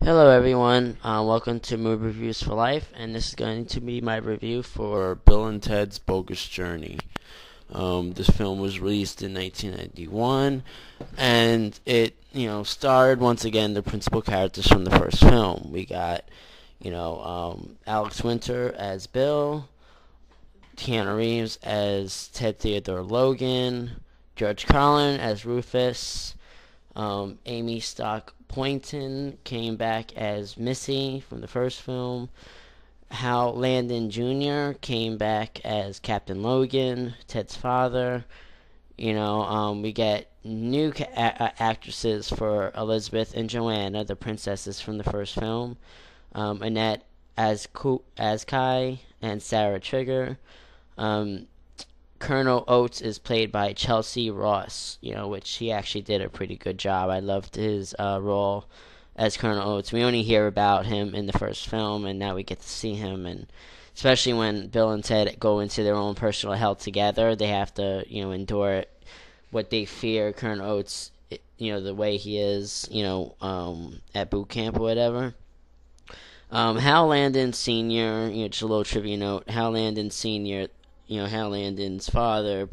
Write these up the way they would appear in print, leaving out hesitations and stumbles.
Hello, everyone. Welcome to Movie Reviews for Life, and this is going to be my review for Bill and Ted's Bogus Journey. This film was released in 1991, and it, starred once again the principal characters from the first film. We got, Alex Winter as Bill, Keanu Reeves as Ted Theodore Logan, George Carlin as Rufus, Amy Stock Paynton came back as Missy from the first film. Hal London Sr. came back as Captain Logan, Ted's father. We get new actresses for Elizabeth and Joanna, the princesses from the first film. Annette Azcuy and Sarah Trigger. Colonel Oats is played by Chelcie Ross, which he actually did a pretty good job. I loved his role as Colonel Oats. We only hear about him in the first film, and now we get to see him. And especially when Bill and Ted go into their own personal hell together, they have to, endure what they fear Colonel Oats, the way he is, at boot camp or whatever. Hal London Sr., just a little trivia note, Hal London Sr., Hal Landon's father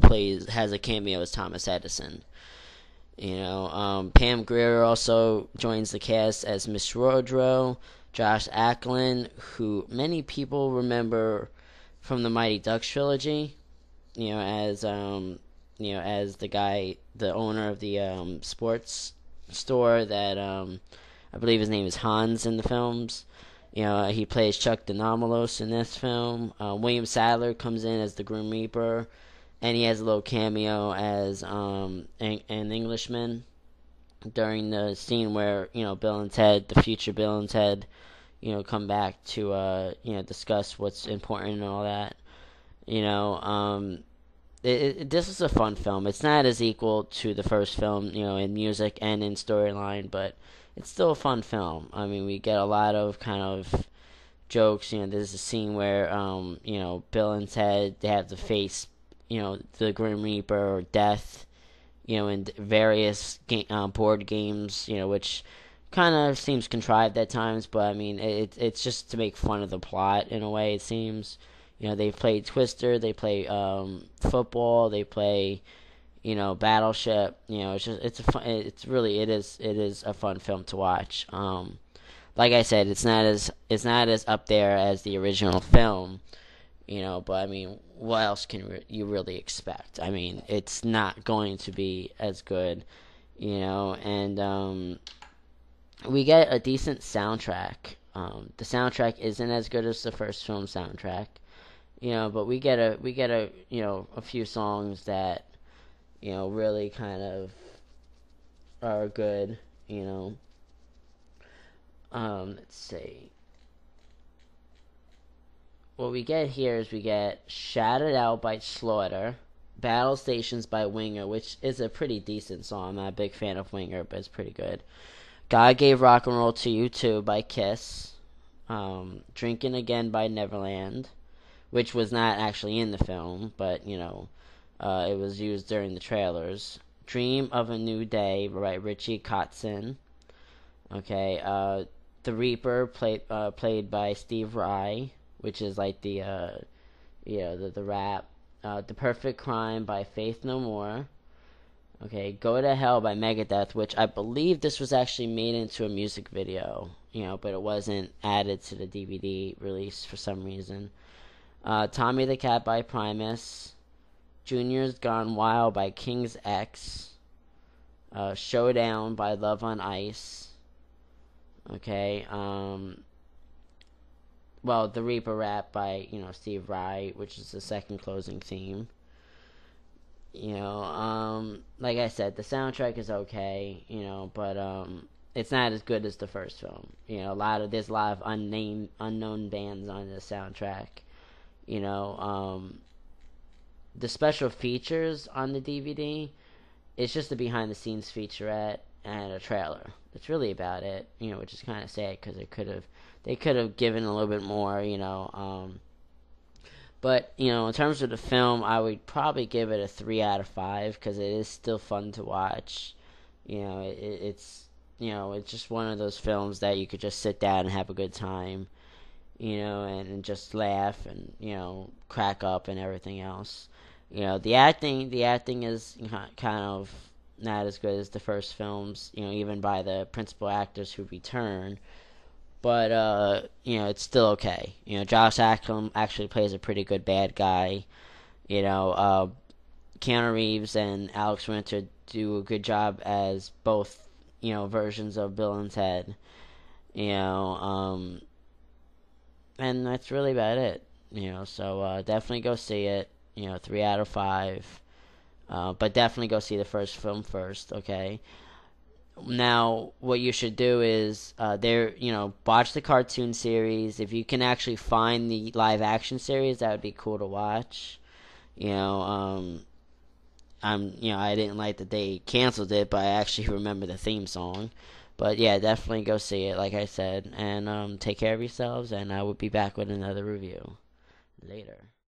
has a cameo as Thomas Edison. Pam Grier also joins the cast as Ms Wardoe. Josh Ackland, who many people remember from the Mighty Ducks trilogy, as the guy, the owner of the sports store that I believe his name is Hans in the films. He plays Chuck the Nomolos in this film. William Sadler comes in as the Grim Reaper, and he has a little cameo as an Englishman during the scene where Bill and Ted, the future Bill and Ted, come back to discuss what's important and all that. This is a fun film. It's not as equal to the first film, in music and in storyline, but it's still a fun film. I mean, we get a lot of kind of jokes. There's a scene where, Bill and Ted, they have to face, the Grim Reaper or death, in various board games, which kind of seems contrived at times, but I mean, it's just to make fun of the plot in a way, it seems. They play Twister, they play football, they play Battleship. It is a fun film to watch. Like I said, it's not as up there as the original film, but I mean, what else can you really expect? I mean, it's not going to be as good, and we get a decent soundtrack. The soundtrack isn't as good as the first film soundtrack, but we get a few songs that really kind of are good, let's see. What we get here is we get Shouted Out by Slaughter, Battle Stations by Winger, which is a pretty decent song. I'm not a big fan of Winger, but it's pretty good. God Gave Rock and Roll to You Too by Kiss, Drinking Again by Neverland, which was not actually in the film, but, it was used during the trailers. Dream of a New Day by Richie Kotzen. Okay, The Reaper, played by Steve Vai, which is like the rap. The Perfect Crime by Faith No More. Okay, Go to Hell by Megadeth, which I believe this was actually made into a music video, but it wasn't added to the DVD release for some reason. Tommy the Cat by Primus. Junior's Gone Wild by King's X. Showdown by Love on Ice. Okay, The Reaper Rap by, Steve Vai, which is the second closing theme. Like I said, the soundtrack is okay, but it's not as good as the first film. There's a lot of unknown bands on the soundtrack. The special features on the DVD, it's just a behind the scenes featurette and a trailer. That's really about it, which is kind of sad because they could have given a little bit more, But, in terms of the film, I would probably give it a 3 out of 5 because it is still fun to watch. It's it's just one of those films that you could just sit down and have a good time, and just laugh and crack up and everything else. The acting is kind of not as good as the first films, even by the principal actors who return. But it's still okay. Josh Ackland actually plays a pretty good bad guy. Keanu Reeves and Alex Winter do a good job as both versions of Bill and Ted. And that's really about it. So definitely go see it. 3 out of 5. But definitely go see the first film first, okay? Now, what you should do is, watch the cartoon series. If you can actually find the live action series, that would be cool to watch. I didn't like that they canceled it, but I actually remember the theme song. But yeah, definitely go see it, like I said, and take care of yourselves. And I will be back with another review later.